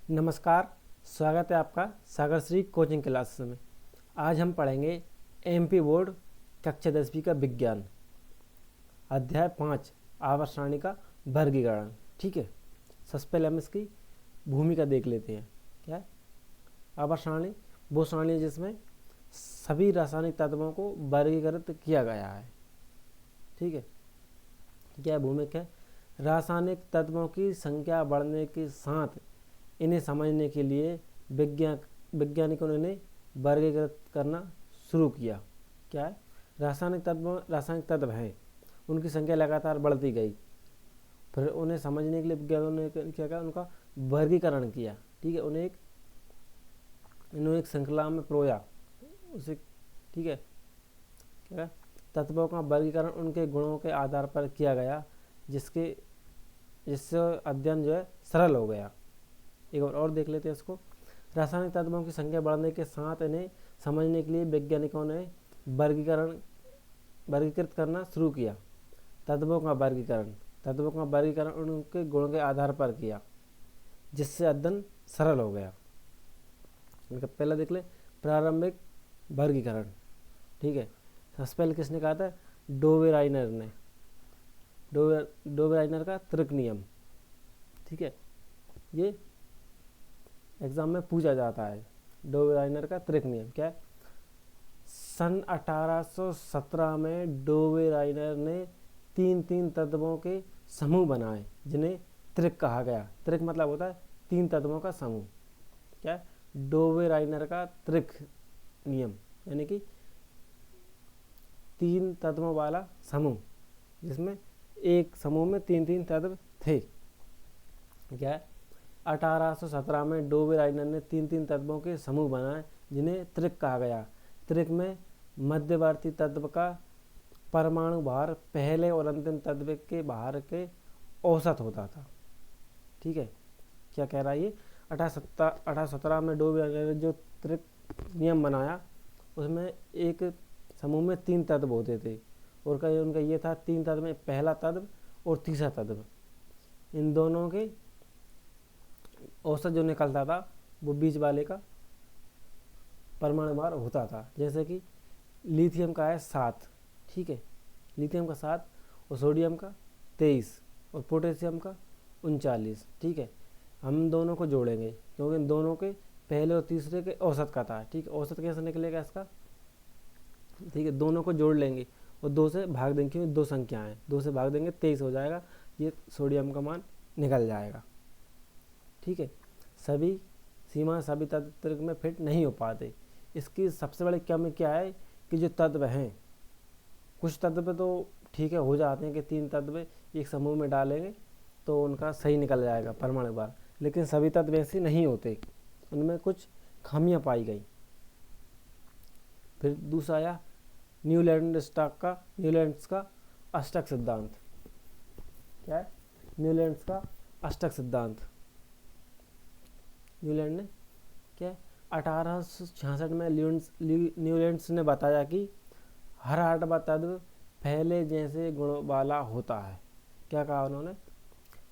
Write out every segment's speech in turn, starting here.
नमस्कार। स्वागत है आपका सागर श्री कोचिंग क्लासेस में। आज हम पढ़ेंगे एमपी बोर्ड कक्षा 10वीं का विज्ञान अध्याय 5 आवर्त सारणी का वर्गीकरण। ठीक है, सबसे पहले हम इसकी भूमिका देख लेते हैं। क्या है आवर्त सारणी? वो सारणी है जिसमें सभी रासायनिक तत्वों को वर्गीकृत किया गया है। ठीक है, क्या भूमिका है? रासायनिक तत्वों की संख्या बढ़ने के साथ इन्हें समझने के लिए वैज्ञानिकों ने इन्हें वर्गीकृत करना शुरू किया। क्या है? रासायनिक तत्व हैं, उनकी संख्या लगातार बढ़ती गई। फिर उन्हें समझने के लिए विज्ञानियों ने क्या किया? उनका वर्गीकरण किया। ठीक है, इन्होंने एक श्रृंखला में परोया उसे। ठीक है, क्या तत्वों का वर्गीकरण उनके गुणों के आधार पर किया गया, जिससे अध्ययन जो है सरल हो गया। एक बार और देख लेते हैं इसको। रासायनिक तत्वों की संख्या बढ़ने के साथ इन्हें समझने के लिए वैज्ञानिकों ने वर्गीकृत करना शुरू किया। तत्वों का वर्गीकरण उनके गुणों के आधार पर किया, जिससे अध्ययन सरल हो गया। इनका पहला देख ले, प्रारंभिक वर्गीकरण। ठीक है, सबसे पहले किसने कहा था? डोवेराइनर ने। डोवेराइनर का त्रिक नियम। ठीक है, ये एग्जाम में पूछा जाता है। डोवेराइनर का त्रिक नियम क्या है? सन 1817 में डोवेराइनर ने तीन तत्वों के समूह बनाए, जिन्हें त्रिक कहा गया। त्रिक मतलब होता है 3 तत्वों का समूह। क्या है? डोवेराइनर का त्रिक नियम, यानी कि 3 तत्वों वाला समूह, जिसमें एक समूह में 3 तत्व थे। क्या है? 1817 में डोवेराइनर ने 3 तत्वों के समूह बनाए, जिन्हें त्रिक कहा गया। त्रिक में मध्यवर्ती तत्व का परमाणु भार पहले और अंतिम तत्व के भार के औसत होता था। ठीक है, क्या कह रहा है ये? 1817 में डोवेराइनर ने जो त्रिक नियम बनाया, उसमें एक समूह में 3 तत्व होते थे, और उनका ये था 3 तत्व में पहला तत्व और तीसरा तत्व, इन दोनों के औसत जो निकलता था वो बीच वाले का परमाणु भार होता था। जैसे कि लिथियम का है 7। ठीक है, लिथियम का 7 और सोडियम का 23 और पोटेशियम का 39। ठीक है, हम दोनों को जोड़ेंगे क्योंकि इन दोनों के पहले और तीसरे के औसत का था। ठीक है, औसत कैसे निकलेगा इसका? ठीक है, दोनों को जोड़ लेंगे और 2 से भाग देंगे, क्योंकि 2 संख्या है, 2 से भाग देंगे 23 हो जाएगा। ये सोडियम का मान निकल जाएगा। ठीक है, सभी तत्व त्रिक में फिट नहीं हो पाते। इसकी सबसे बड़ी कमी क्या है कि जो तत्व हैं, कुछ तत्व तो ठीक है हो जाते हैं कि 3 तत्व एक समूह में डालेंगे तो उनका सही निकल जाएगा परमाणु भार, लेकिन सभी तत्व ऐसे नहीं होते, उनमें कुछ खामियां पाई गई। फिर दूसरा आया न्यूलैंड्स का अष्टक सिद्धांत। क्या है? न्यूलैंड्स का अष्टक सिद्धांत। न्यूलैंड ने क्या 1866 में न्यूलैंड्स ने बताया कि हर 8वां तत्व पहले जैसे गुण वाला होता है। क्या कहा उन्होंने?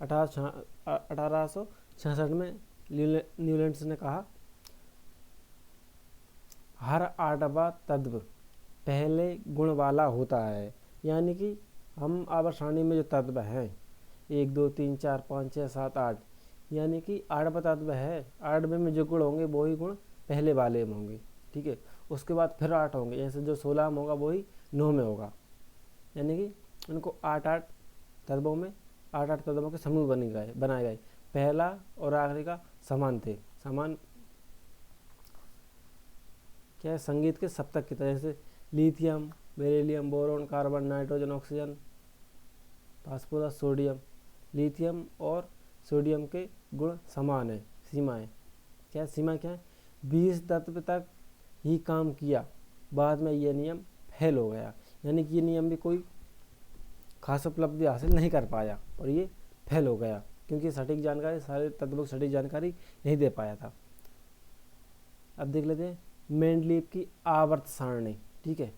1866 में न्यूलैंड्स ने कहा हर 8वां तत्व पहले गुण वाला होता है, यानी कि हम आवर्त सारणी में जो तत्व हैं 1 2 3 4 5 6 7 8, यानी कि 8वां तत्व है, 8वें में जो गुण होंगे वही गुण पहले वाले में होंगे। ठीक है, उसके बाद फिर 8 होंगे, जैसे जो 16 में होगा वही 9 में होगा, यानी कि उनको 8 तत्वों के समूह बनाए गए। पहला और आखिरी का समान थे। समान क्या है? संगीत के सप्तक की तरह, जैसे lithium, beryllium, boron, carbon, nitrogen, oxygen, phosphorus, sodium. Lithium और सोडियम के गुण समान है। सीमा क्या है? 20 तत्व तक ही काम किया, बाद में यह नियम फेल हो गया, यानी कि ये नियम भी कोई खास उपलब्धि हासिल नहीं कर पाया और ये फेल हो गया, क्योंकि सारे तत्वों की सटीक जानकारी नहीं दे पाया था। अब देख लेते हैं मेंडलीव की आवर्त सारणी। ठीक है,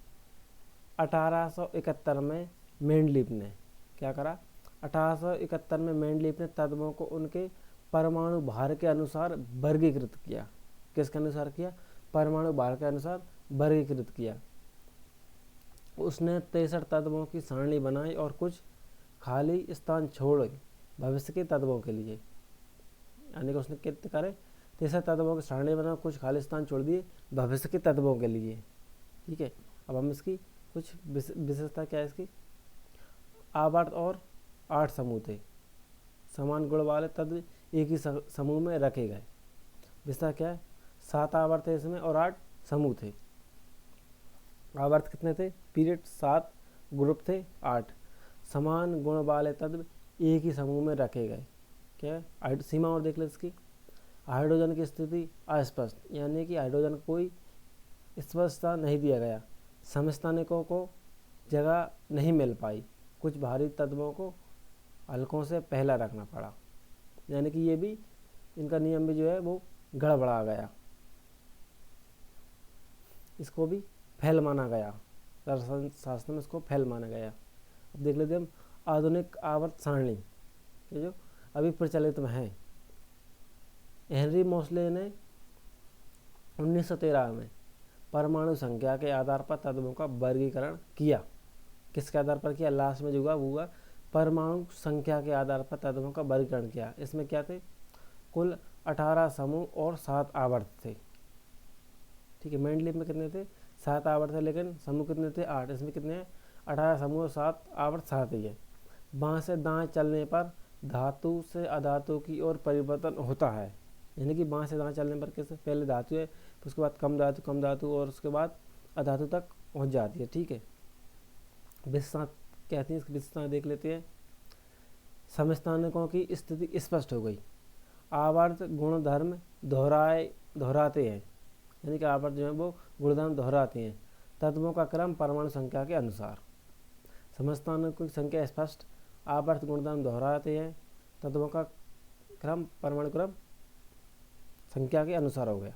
1871 में मेंडलीव ने क्या करा? 1871 में मेंडलीव ने तत्वों को उनके परमाणु भार के अनुसार वर्गीकृत किया। किसके अनुसार किया? परमाणु भार के अनुसार वर्गीकृत किया। उसने 63 तत्वों की सारणी बनाई और कुछ खाली स्थान छोड़ भविष्य के तत्वों के लिए, यानी कि उसने कितने करे? 63 तत्वों की सारणी बनाई, कुछ खाली स्थान छोड़ दिए भविष्य के तत्वों के लिए। ठीक है, अब हम इसकी कुछ विशेषता क्या है इसकी? आवर्त और 8 समूह थे, समान गुण वाले तत्व एक ही समूह में रखे गए। विशेषता क्या है? 7 आवर्त थे इसमें और 8 समूह थे। आवर्त कितने थे? पीरियड 7, ग्रुप थे 8, समान गुण वाले तत्व एक ही समूह में रखे गए। क्या है? सीमा और देख ले इसकी। हाइड्रोजन की स्थिति अस्पष्ट, यानी कि हाइड्रोजन कोई स्पष्टता नहीं दिया गया। समस्थानिकों को जगह नहीं मिल पाई, कुछ भारी तत्वों को हल्कों से पहला रखना पड़ा, यानी कि ये भी इनका नियम भी जो है वो गड़बड़ा गया, इसको भी फैल माना गया। दर्शन शास्त्र में इसको फैल माना गया। अब देख लेते हम आधुनिक आवर्त सारणी, जो अभी प्रचलित में है। हेनरी मोसले ने 1913 में परमाणु संख्या के आधार पर तत्वों का वर्गीकरण किया। किसके आधार पर किया? लास्ट में जो हुआ वो हुआ परमाणु संख्या के आधार पर तत्वों का वर्गीकरण किया। इसमें क्या थे? कुल 18 समूह और 7 आवर्त थे। ठीक है, मेनली में कितने थे? 7 आवर्त थे, लेकिन समूह कितने थे? 8। इसमें कितने हैं? 18 समूह और 7 आवर्त 7 ही है। बाएं से दाएं चलने पर धातु से अधातु की ओर परिवर्तन होता है, यानी कि बाएं से दाएं चलने पर कैसे? पहले धातु है, फिर उसके बाद कम धातु और उसके बाद अधातु तक पहुंच जाती है। ठीक है, विशेषता कहती हैं, इसकी विशेषता देख लेते हैं। समस्थानिकों की स्थिति स्पष्ट हो गई। आवर्त गुणधर्म दोहराते हैं, यानी कि आवर्त जो है वो गुणधर्म दोहराते हैं। तत्वों का क्रम परमाणु संख्या के अनुसार। समस्थानिकों की संख्या स्पष्ट, आवर्त गुणधर्म दोहराते हैं, तत्वों का क्रम परमाणु क्रम संख्या के अनुसार हो गया।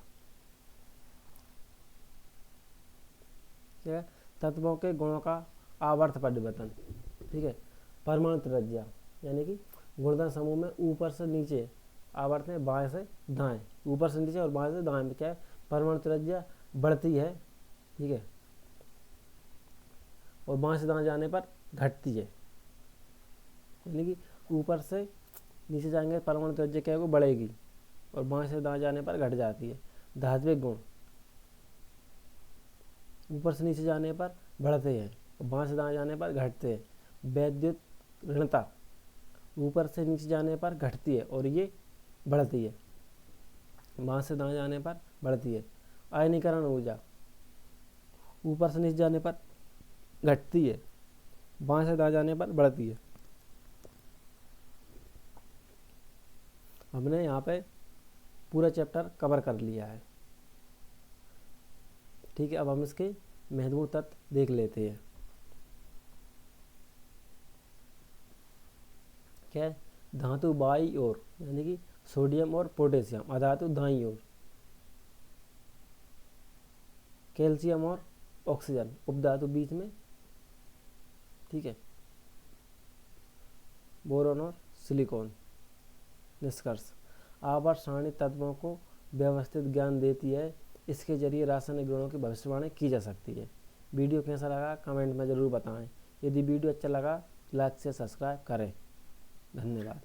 ठीक है, तत्वों के गुणों का आवर्त परिवर्तन। ठीक है, परमाणु त्रिज्या, यानी कि गुणधर्म समूह में ऊपर से नीचे आवर्त में बाएं से दाएं, ऊपर से नीचे और बाएं से दाएं में क्या है? परमाणु त्रिज्या बढ़ती है। ठीक है, और बाएं से दाएं जाने पर घटती है, यानी कि ऊपर से नीचे जाएंगे परमाणु त्रिज्या क्या है? वो बढ़ेगी और बाएं से दाएं जाने पर घट जाती है। धात्विक गुण ऊपर से नीचे जाने पर बढ़ते हैं और बाएं से दाएं जाने पर घटते हैं। वैद्युत ऋणता ऊपर से नीचे जाने पर घटती है और ये बढ़ती है, बाएं से दाएं जाने पर बढ़ती है। आयनीकरण ऊर्जा ऊपर से नीचे जाने पर घटती है, बाएं से दाएं जाने पर बढ़ती है। हमने यहाँ पे पूरा चैप्टर कवर कर लिया है। ठीक है, अब हम इसके महत्वपूर्ण तत्व देख लेते हैं। क्या है? धातु बाई ओर, यानी कि सोडियम और पोटेशियम, अधातु दाईं ओर, कैल्शियम और ऑक्सीजन, उपधातु बीच में। ठीक है, बोरोन और सिलिकॉन। निष्कर्ष, आवर्त सारणी तत्वों को व्यवस्थित ज्ञान देती है। इसके जरिए रासायनिक गुणों की भविष्यवाणी की जा सकती है। वीडियो कैसा लगा कमेंट में ज़रूर बताएं। यदि वीडियो अच्छा लगा तो लाइक से सब्सक्राइब करें। धन्यवाद।